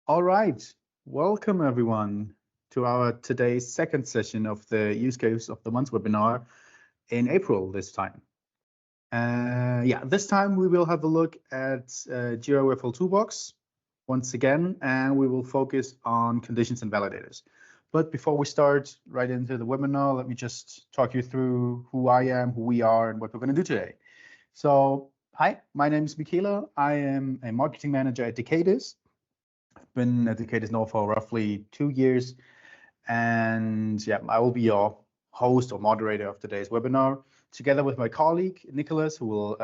All right, welcome everyone to our today's second session of the use case of the month webinar in April this time. This time we will have a look at Jira Workflow Toolbox once again, and we will focus on conditions and validators. But before we start right into the webinar, let me just talk you through who I am, who we are, and what we're going to do today. So, hi, my name is Michaela. I am a marketing manager at Decadis. I've been at Decadis now for roughly 2 years, and I will be your host or moderator of today's webinar, together with my colleague Nicholas, who will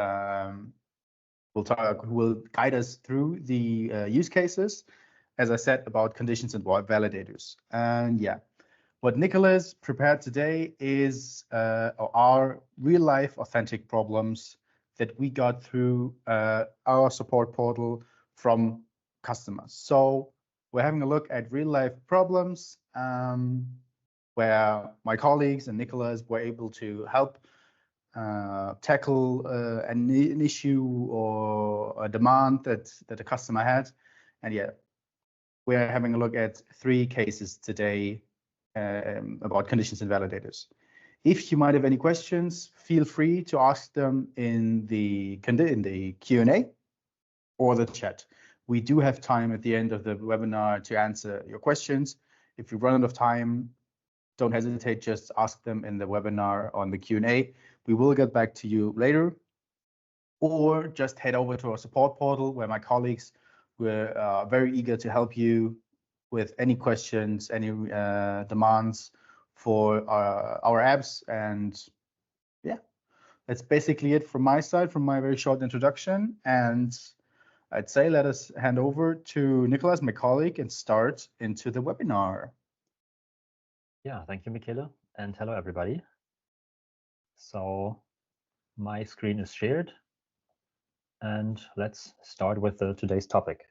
guide us through the use cases, as I said, about conditions and validators. And what Nicholas prepared today is our real-life authentic problems that we got through our support portal from customers. So we're having a look at real-life problems where my colleagues and Nicholas were able to help tackle an issue or a demand that a customer had. And we're having a look at 3 cases today about conditions and validators. If you might have any questions, feel free to ask them in the Q&A or the chat. We do have time at the end of the webinar to answer your questions. If you run out of time, don't hesitate, just ask them in the webinar on the Q&A. We will get back to you later, or just head over to our support portal where my colleagues were very eager to help you with any questions, any demands for our apps. And that's basically it from my side, from my very short introduction. And I'd say let us hand over to Nicholas, my colleague, and start into the webinar. Yeah, thank you, Michaela, and hello, everybody. So my screen is shared, and let's start with today's topic.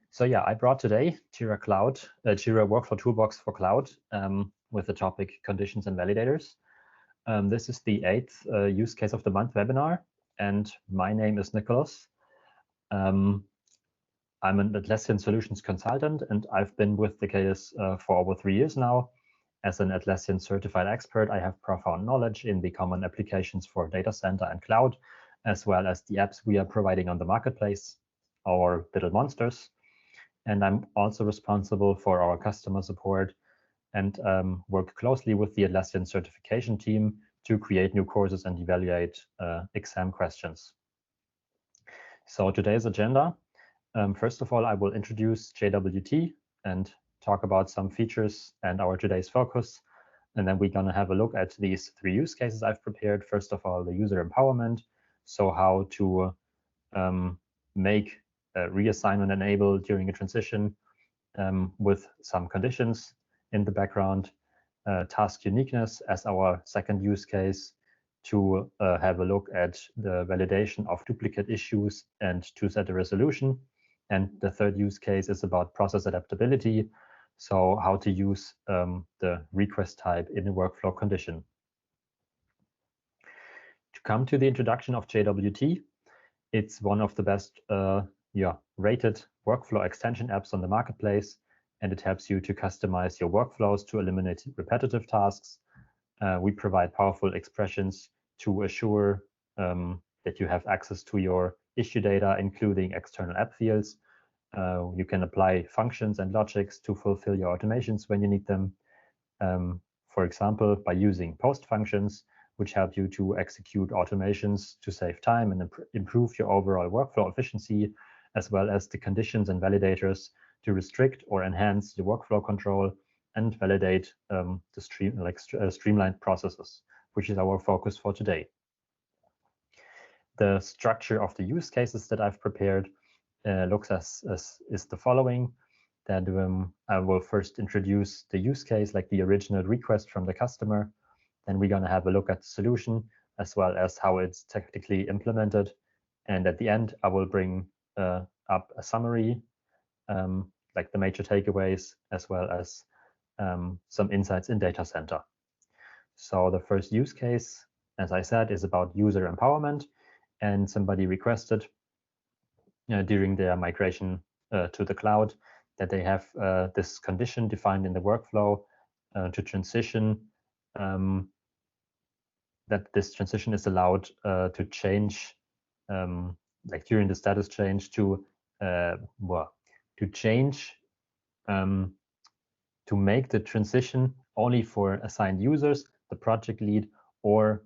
So I brought today Jira Workflow Toolbox for Cloud with the topic Conditions and Validators. This is the 8th use case of the month webinar, and my name is Nicholas. I'm an Atlassian Solutions consultant, and I've been with Decadis for over 3 years now. As an Atlassian certified expert, I have profound knowledge in the common applications for data center and cloud, as well as the apps we are providing on the marketplace, our little monsters. And I'm also responsible for our customer support and work closely with the Atlassian certification team to create new courses and evaluate exam questions. So today's agenda, first of all, I will introduce JWT and talk about some features and our today's focus. And then we're going to have a look at these 3 use cases I've prepared. First of all, the user empowerment. So how to make reassignment enabled during a transition with some conditions in the background. Task uniqueness as our second use case, to have a look at the validation of duplicate issues and to set a resolution. And the third use case is about process adaptability. So how to use the request type in a workflow condition. To come to the introduction of JWT, it's one of the best rated workflow extension apps on the marketplace, and it helps you to customize your workflows to eliminate repetitive tasks. We provide powerful expressions to assure that you have access to your issue data, including external app fields. You can apply functions and logics to fulfill your automations when you need them. For example, by using post functions, which help you to execute automations to save time and improve your overall workflow efficiency, as well as the conditions and validators to restrict or enhance your workflow control and validate the streamlined processes, which is our focus for today. The structure of the use cases that I've prepared looks is the following. That I will first introduce the use case, like the original request from the customer. Then we're going to have a look at the solution, as well as how it's technically implemented. And at the end, I will bring up a summary, like the major takeaways, as well as some insights in data center. So the first use case, as I said, is about user empowerment. And somebody requested during their migration to the cloud that they have this condition defined in the workflow to transition, that this transition is allowed to change, like during the status change, to change, to make the transition only for assigned users, the project lead, or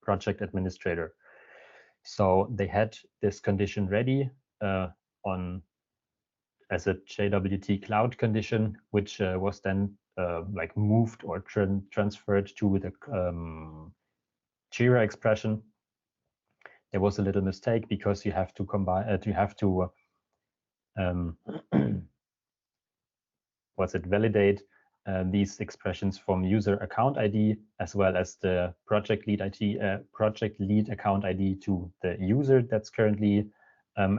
project administrator. So they had this condition ready as a JWT cloud condition, which was then like moved or transferred to the Jira expression. There was a little mistake because you have to combine, validate these expressions from user account ID as well as the project lead account ID to the user that's currently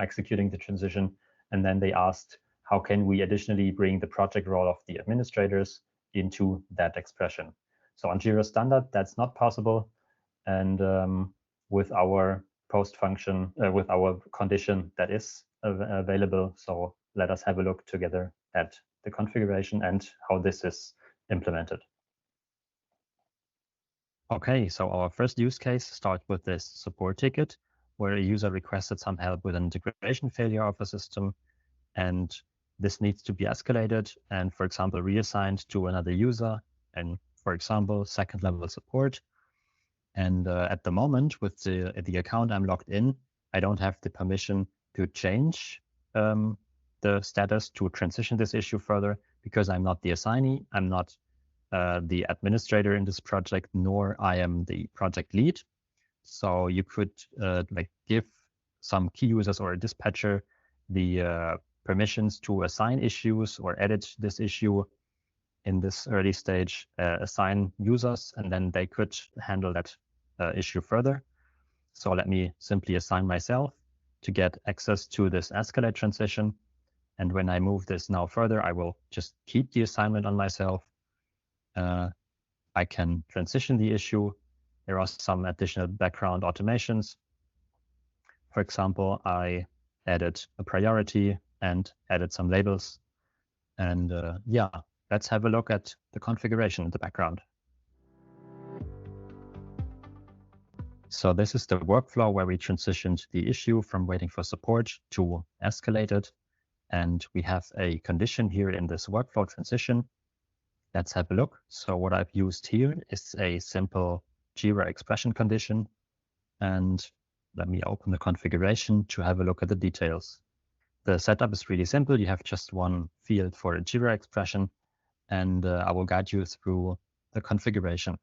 executing the transition. And then they asked, how can we additionally bring the project role of the administrators into that expression? So on Jira Standard, that's not possible. And with our post function, with our condition, that is available. So let us have a look together at the configuration and how this is implemented. Okay, so our first use case starts with this support ticket where a user requested some help with an integration failure of a system, and this needs to be escalated and, for example, reassigned to another user, and, for example, second level support. And at the moment, with the account I'm logged in, I don't have the permission to change the status to transition this issue further because I'm not the assignee, I'm not the administrator in this project, nor I am the project lead. So you could like give some key users or a dispatcher the permissions to assign issues or edit this issue in this early stage, assign users, and then they could handle that issue further. So let me simply assign myself to get access to this escalate transition. And when I move this now further, I will just keep the assignment on myself. I can transition the issue. There are some additional background automations. For example, I added a priority and added some labels. And yeah, let's have a look at the configuration in the background. So this is the workflow where we transitioned the issue from waiting for support to escalated. And we have a condition here in this workflow transition. Let's have a look. So what I've used here is a simple Jira expression condition. And let me open the configuration to have a look at the details. The setup is really simple. You have just one field for a Jira expression, and I will guide you through the configuration.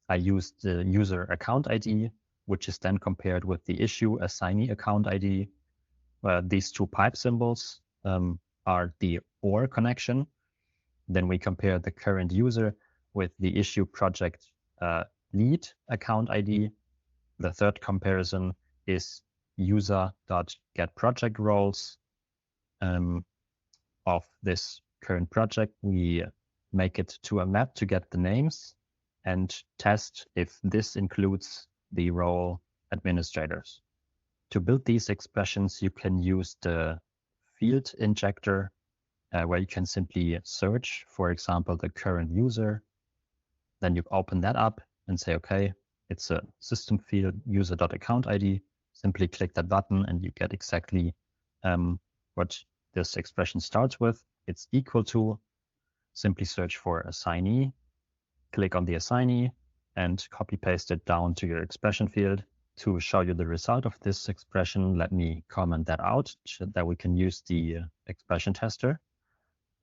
I used the user account ID, which is then compared with the issue assignee account ID. These two pipe symbols are the OR connection. Then we compare the current user with the issue project lead account ID. The third comparison is user.getProjectRoles of this current project. We make it to a map to get the names and test if this includes the role administrators. To build these expressions, you can use the field injector where you can simply search, for example, the current user. Then you open that up and say, okay, it's a system field user.account ID. Simply click that button and you get exactly what this expression starts with. It's equal to, simply search for assignee, click on the assignee and copy paste it down to your expression field. To show you the result of this expression, let me comment that out so that we can use the expression tester.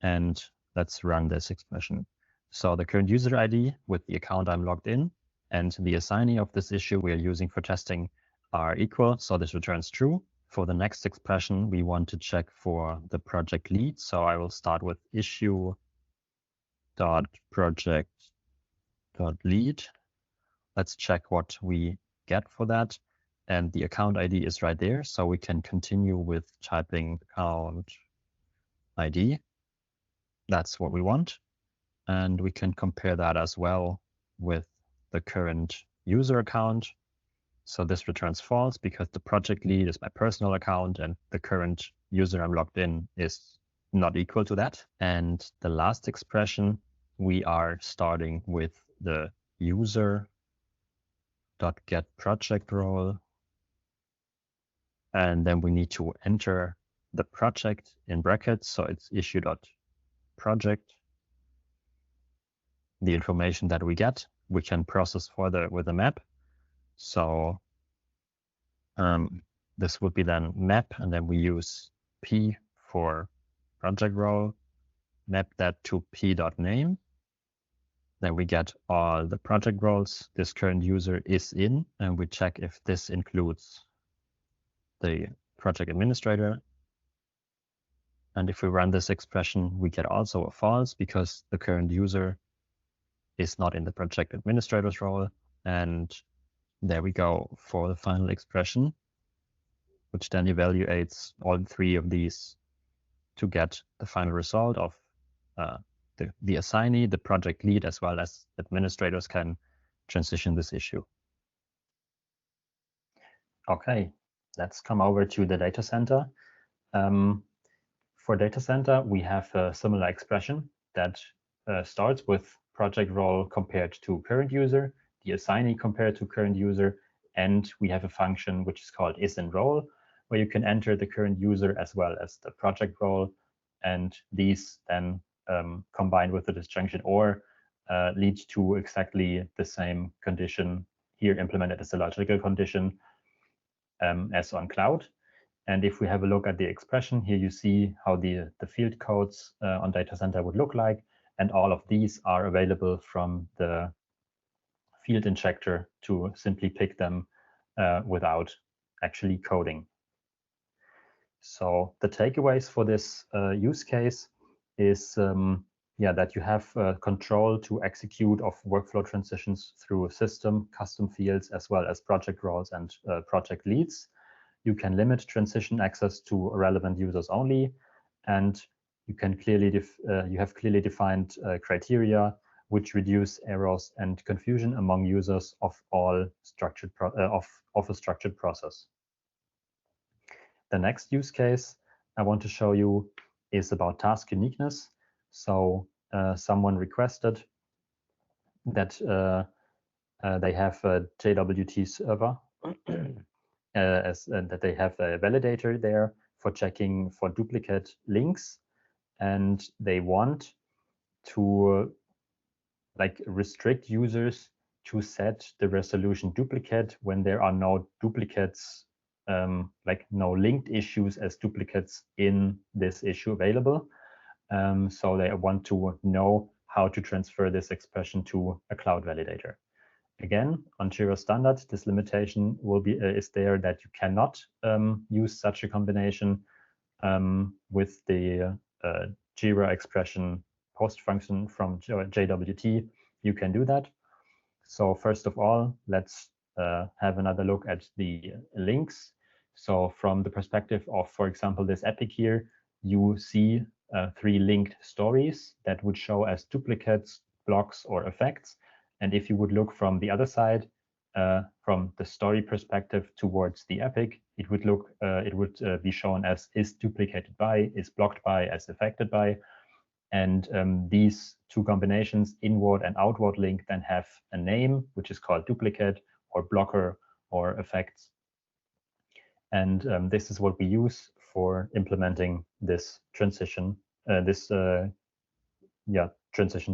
And let's run this expression. So the current user ID with the account I'm logged in and the assignee of this issue we are using for testing are equal. So this returns true. For the next expression, we want to check for the project lead. So I will start with issue.project.lead. Let's check what we get for that. And the account ID is right there. So we can continue with typing account ID. That's what we want. And we can compare that as well with the current user account. So this returns false because the project lead is my personal account and the current user I'm logged in is not equal to that. And the last expression, we are starting with the user.getProjectRole. And then we need to enter the project in brackets. So it's issue.project. The information that we get, we can process further with a map. So this would be then map, and then we use p for project role, map that to p.name. Then we get all the project roles this current user is in, and we check if this includes the project administrator. And if we run this expression, we get also a false because the current user is not in the project administrator's role. And there we go for the final expression, which then evaluates all three of these to get the final result of the assignee, the project lead, as well as administrators can transition this issue. Okay, let's come over to the data center. For data center, we have a similar expression that starts with project role compared to current user, the assignee compared to current user, and we have a function which is called isInRole, where you can enter the current user as well as the project role, and these then combined with the disjunction or lead to exactly the same condition here implemented as a logical condition as on cloud. And if we have a look at the expression here, you see how the field codes on data center would look like. And all of these are available from the field injector to simply pick them without actually coding. So the takeaways for this use case is that you have control to execute of workflow transitions through system, custom fields, as well as project roles and project leads. You can limit transition access to relevant users only, and you can you have clearly defined criteria which reduce errors and confusion among users of all structured of a structured process. The next use case I want to show you is about task uniqueness. So someone requested that they have a JWT server, that they have a validator there for checking for duplicate links, and they want to restrict users to set the resolution duplicate when there are no duplicates, no linked issues as duplicates in this issue available. So they want to know how to transfer this expression to a cloud validator. Again, on Jira standard, this limitation will be is there that you cannot use such a combination with the Jira expression post function from JWT. You can do that. So first of all, let's have another look at the links. So from the perspective of, for example, this epic here, you see 3 linked stories that would show as duplicates, blocks, or effects. And if you would look from the other side, from the story perspective towards the epic, it would look, be shown as is duplicated by, is blocked by, as affected by. And these two combinations, inward and outward link, then have a name, which is called duplicate or blocker or effects. And this is what we use for implementing this transition, transition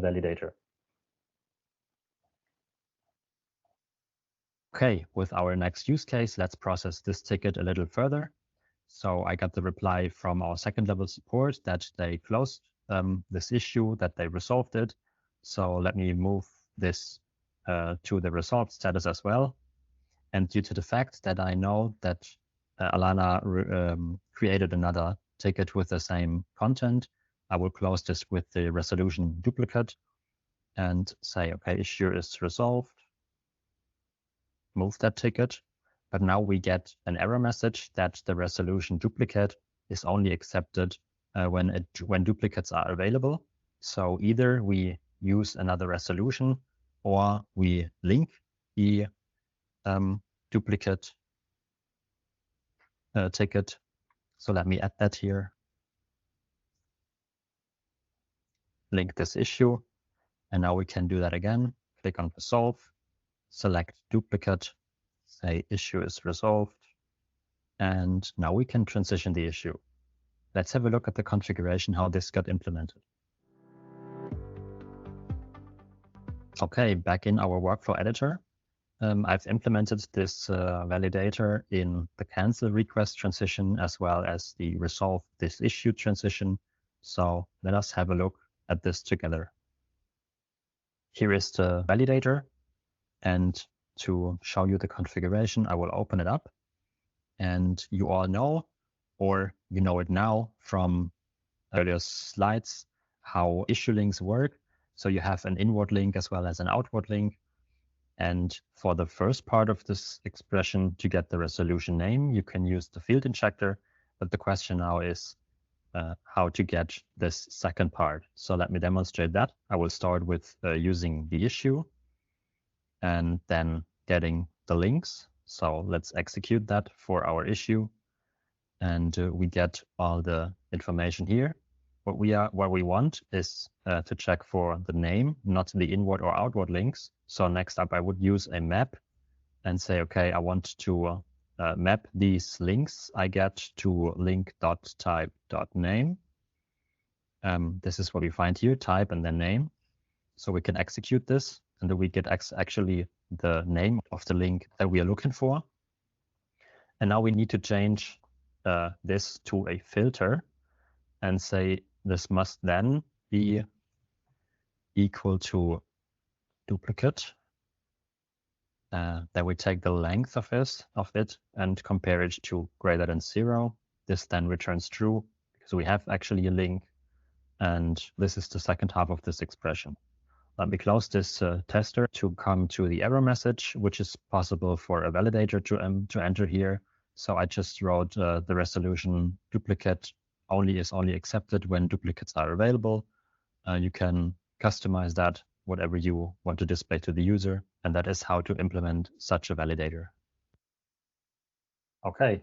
validator. Okay, with our next use case, let's process this ticket a little further. So I got the reply from our second level support that they closed this issue, that they resolved it. So let me move this to the resolved status as well. And due to the fact that I know that Alana created another ticket with the same content, I will close this with the resolution duplicate and say, okay, issue is resolved. Move that ticket. But now we get an error message that the resolution duplicate is only accepted when duplicates are available. So either we use another resolution or we link the duplicate ticket. So let me add that here. link this issue. And now we can do that again. Click on resolve, select duplicate, say issue is resolved. And now we can transition the issue. Let's have a look at the configuration, how this got implemented. Okay, back in our workflow editor, I've implemented this validator in the cancel request transition as well as the resolve this issue transition. So let us have a look at this together. Here is the validator, and to show you the configuration, I will open it up. And you all know, or you know it now from earlier slides, how issue links work. So you have an inward link as well as an outward link. And for the first part of this expression, to get the resolution name, you can use the field injector. But the question now is how to get this second part. So let me demonstrate that. I will start with using the issue and then getting the links. So let's execute that for our issue. And we get all the information here. What we want is to check for the name, not the inward or outward links. So next up, I would use a map and say, okay, I want to map these links I get to link.type.name. This is what we find here, type and then name. So we can execute this, and then we get actually the name of the link that we are looking for. And now we need to change this to a filter and say this must then be equal to duplicate. Then we take the length of it and compare it to greater than 0. This then returns true because we have actually a link. And this is the second half of this expression. Let me close this tester to come to the error message, which is possible for a validator to enter here. So I just wrote the resolution duplicate is only accepted when duplicates are available. You can customize that, whatever you want to display to the user. And that is how to implement such a validator. Okay,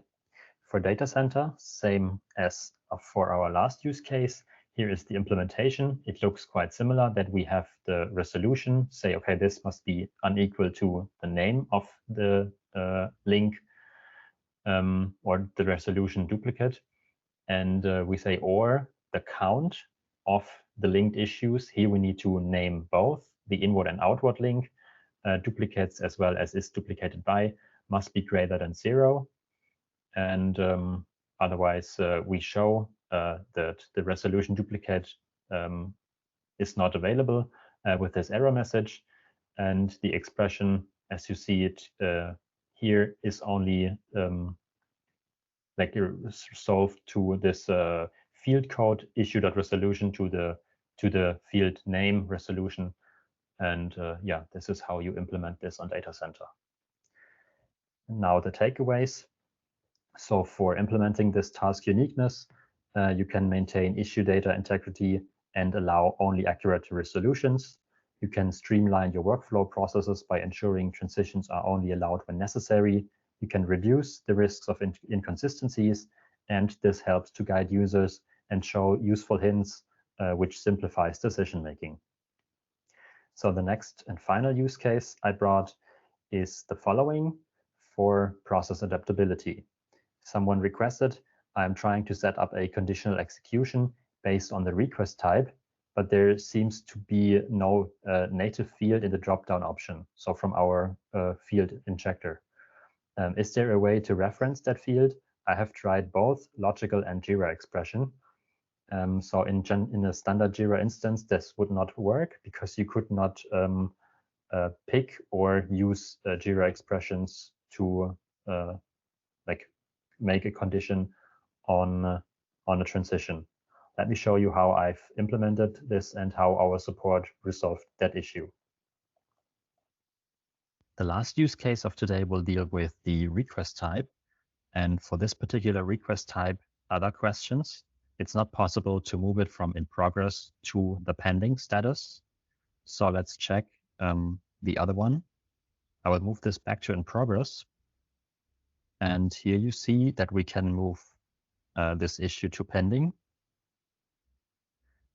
for data center, same as for our last use case. Here is the implementation. It looks quite similar, that we have the resolution, say, okay, this must be unequal to the name of the link or the resolution duplicate. And we say, or the count of the linked issues. Here we need to name both the inward and outward link. Duplicates as well as is duplicated by must be greater than 0. And otherwise, we show that the resolution duplicate is not available with this error message. And the expression, as you see it here, is only solved to this field code issue.resolution to the field name resolution. And yeah, this is how you implement this on data center. Now the takeaways. So for implementing this task uniqueness, you can maintain issue data integrity and allow only accurate resolutions. You can streamline your workflow processes by ensuring transitions are only allowed when necessary. You can reduce the risks of inconsistencies, and this helps to guide users and show useful hints, which simplifies decision-making. So the next and final use case I brought is the following for process adaptability. Someone requested, I'm trying to set up a conditional execution based on the request type, but there seems to be no native field in the drop-down option, so from our field injector. Is there a way to reference that field? I have tried both logical and Jira expression. So in a standard Jira instance, this would not work because you could not pick or use Jira expressions to make a condition on a transition. Let me show you how I've implemented this and how our support resolved that issue. The last use case of today will deal with the request type. And for this particular request type, other questions, it's not possible to move it from in progress to the pending status. So let's check the other one. I will move this back to in progress. And here you see that we can move this issue to pending.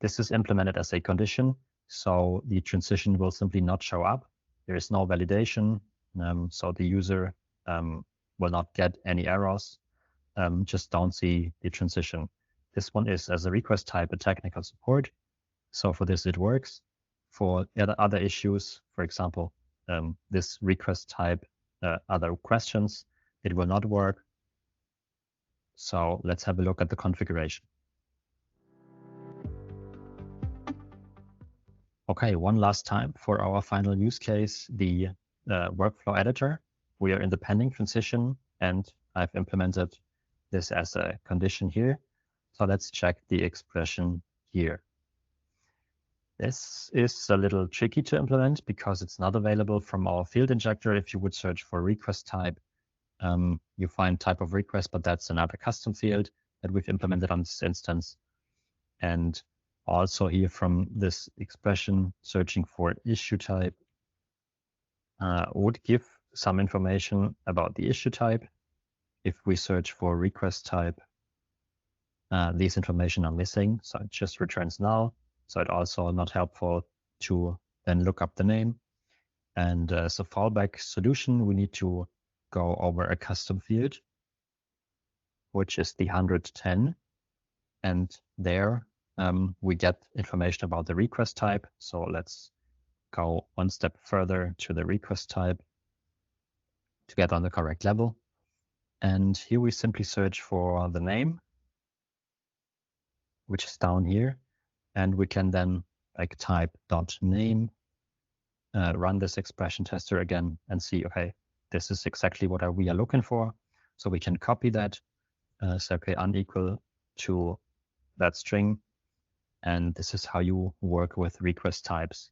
This is implemented as a condition, so the transition will simply not show up. There is no validation, so the user will not get any errors, just don't see the transition. This one is as a request type, a technical support. So for this, it works. For other issues, for example, this request type, other questions, it will not work. So let's have a look at the configuration. Okay, one last time for our final use case, the workflow editor. We are in the pending transition, and I've implemented this as a condition here. So let's check the expression here. This is a little tricky to implement because it's not available from our field injector. If you would search for request type, you find type of request, but that's another custom field that we've implemented on this instance. And also here from this expression, searching for issue type would give some information about the issue type. If we search for request type, these information are missing, so it just returns null. So it's also not helpful to then look up the name. And as a fallback solution, we need to go over a custom field, which is the 110. And there we get information about the request type. So let's go one step further to the request type to get on the correct level. And here we simply search for the name, which is down here. And we can then like type .name, run this expression tester again and see, okay, this is exactly what we are looking for. So we can copy that, say, okay, unequal to that string. And this is how you work with request types.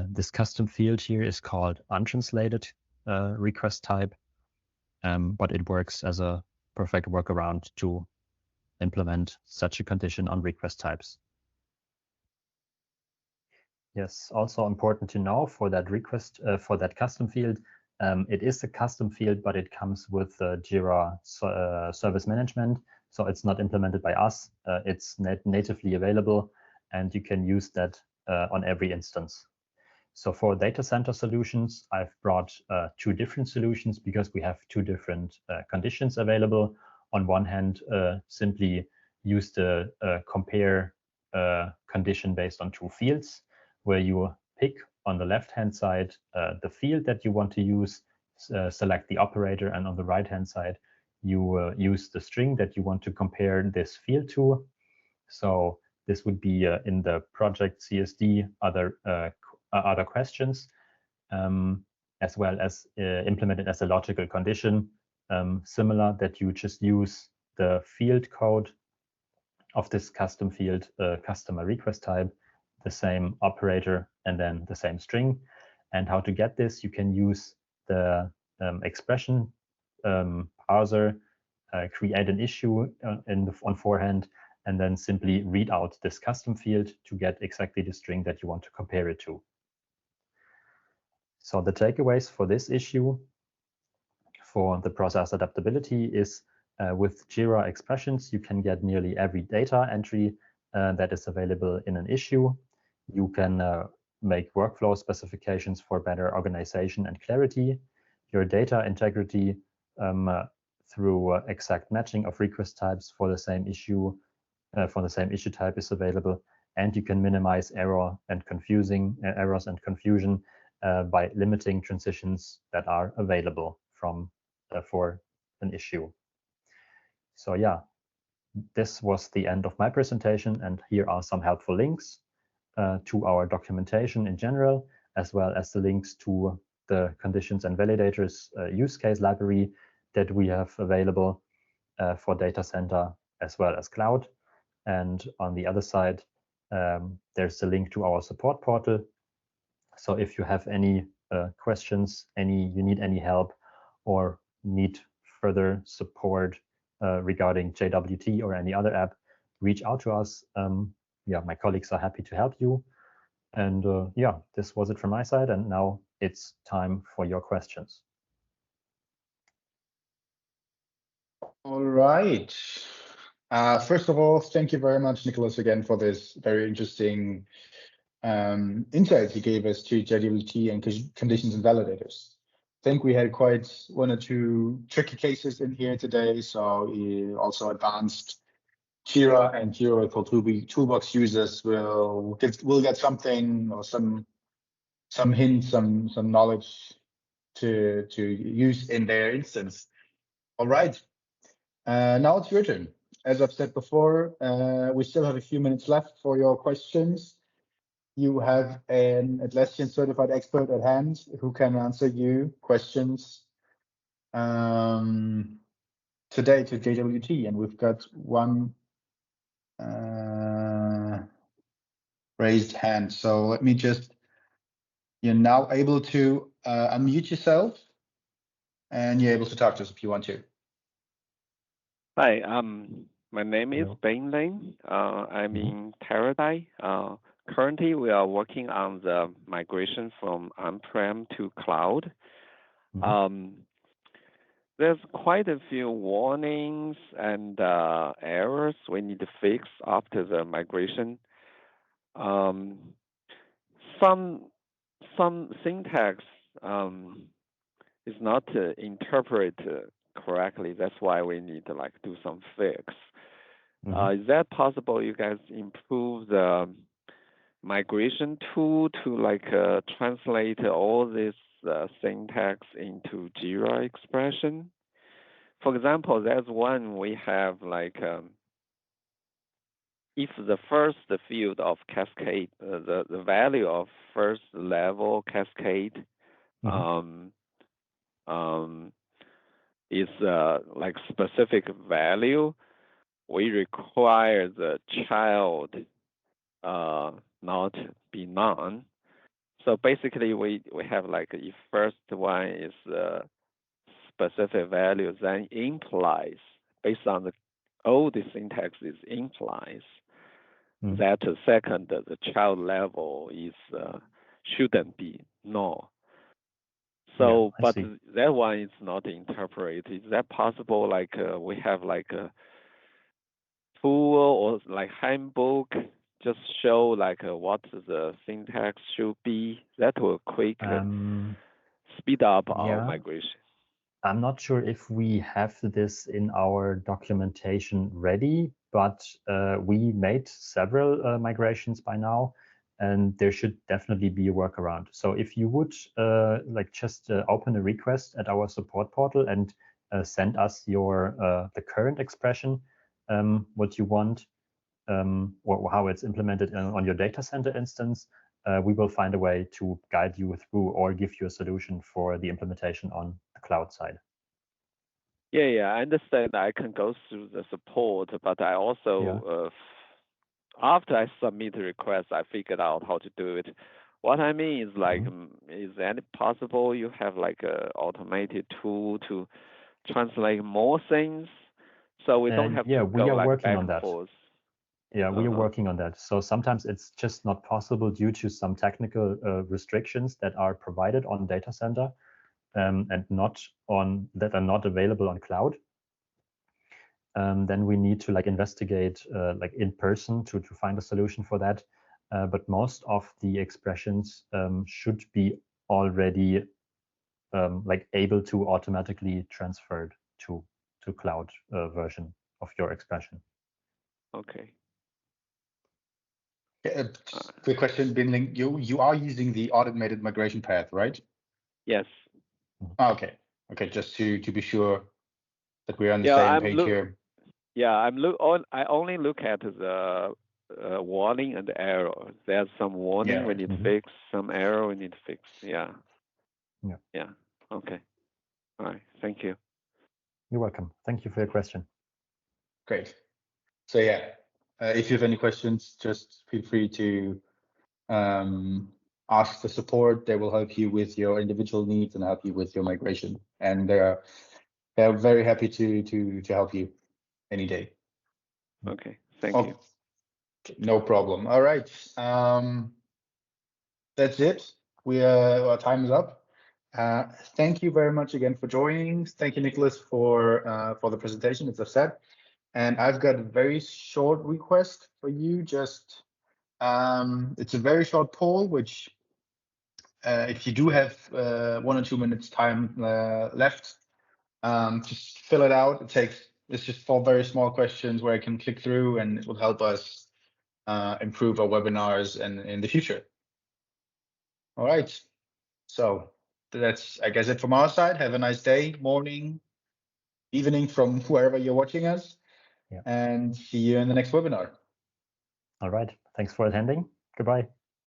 This custom field here is called untranslated request type, but it works as a perfect workaround to implement such a condition on request types. Yes, also important to know for that request, for that custom field, it is a custom field, but it comes with Jira service management. So it's not implemented by us. It's natively available, and you can use that on every instance. So for data center solutions, I've brought two different solutions because we have two different conditions available. On one hand, simply use the compare condition based on two fields, where you pick on the left-hand side the field that you want to use, select the operator, and on the right-hand side, you use the string that you want to compare this field to. So this would be in the project CSD, other questions, as well as implemented as a logical condition, similar that you just use the field code of this custom field, customer request type, the same operator, and then the same string. And how to get this, you can use the expression parser, create an issue on forehand, and then simply read out this custom field to get exactly the string that you want to compare it to. So the takeaways for this issue for the process adaptability is with Jira expressions, you can get nearly every data entry that is available in an issue. You can make workflow specifications for better organization and clarity. Your data integrity through exact matching of request types for the same issue type is available, and you can minimize errors and confusion by limiting transitions that are available for an issue. So yeah, this was the end of my presentation, and here are some helpful links to our documentation in general, as well as the links to the Conditions and Validators use case library that we have available for data center as well as cloud. And on the other side, there's a link to our support portal. So if you have any questions, you need any help, or need further support regarding JWT or any other app, reach out to us. Yeah, my colleagues are happy to help you. And yeah, this was it from my side. And now it's time for your questions. All right. First of all, thank you very much, Nicholas, again for this very interesting insights you gave us to JWT and conditions and validators. I think we had quite one or two tricky cases in here today, so also advanced Jira and Jira for Toolbox users will get something or some hints, some knowledge to use in their instance. All right, now it's your turn. As I've said before, we still have a few minutes left for your questions. You have an Atlassian certified expert at hand who can answer you questions today to JWT, and we've got one raised hand. So let me just, you're now able to unmute yourself, and you're able to talk to us if you want to. Hi, my name is Ben Lin. I'm in Paradise. Currently, we are working on the migration from on-prem to cloud. There's quite a few warnings and errors we need to fix after the migration. Some syntax is not interpreted correctly. That's why we need to do some fix. Is that possible? You guys improve the migration tool to translate all this syntax into Jira expression? For example, there's one we have if the first field of cascade, the value of first level cascade is specific value, we require the child not be none. So basically, we have if first one is specific value, then implies based on the old syntax is implies that the second the child level is shouldn't be null. So, but that one is not interpreted. Is that possible? We have a tool or handbook just show what the syntax should be. That will quick speed up our migration. I'm not sure if we have this in our documentation ready, but we made several migrations by now, and there should definitely be a workaround. So if you would just open a request at our support portal and send us your the current expression, what you want, or how it's implemented on your data center instance, we will find a way to guide you through or give you a solution for the implementation on the cloud side. Yeah, I understand. I can go through the support, but I also, after I submit the request, I figured out how to do it. What I mean is is it possible you have a automated tool to translate more things, so we don't have to we are go working back on and that. forth? Yeah, we are working on that. So sometimes it's just not possible due to some technical restrictions that are provided on data center and that are not available on cloud. Then we need to investigate in person to find a solution for that. But most of the expressions should be already able to automatically transferred to cloud version of your expression. Okay. Quick question, Binling. You are using the automated migration path, right? Yes. Okay. Just to be sure that we're on the same page here. Yeah, I only look at the warning and the error. There's some warning we need to fix, some error we need to fix. Yeah. Okay. All right. Thank you. You're welcome. Thank you for your question. Great. So if you have any questions, just feel free to ask the support. They will help you with your individual needs and help you with your migration. And they're very happy to help you any day. Okay. Thank you. No problem. All right. That's it. Our time is up. Thank you very much again for joining. Thank you, Nicholas, for the presentation, as I've said. And I've got a very short request for you. Just it's a very short poll, which if you do have 1 or 2 minutes time left, just fill it out. It's just 4 very small questions where I can click through, and it will help us improve our webinars and in the future. All right. So that's, I guess, it from our side. Have a nice day, morning, evening from wherever you're watching us. Yeah. And see you in the next webinar. All right. Thanks for attending. Goodbye.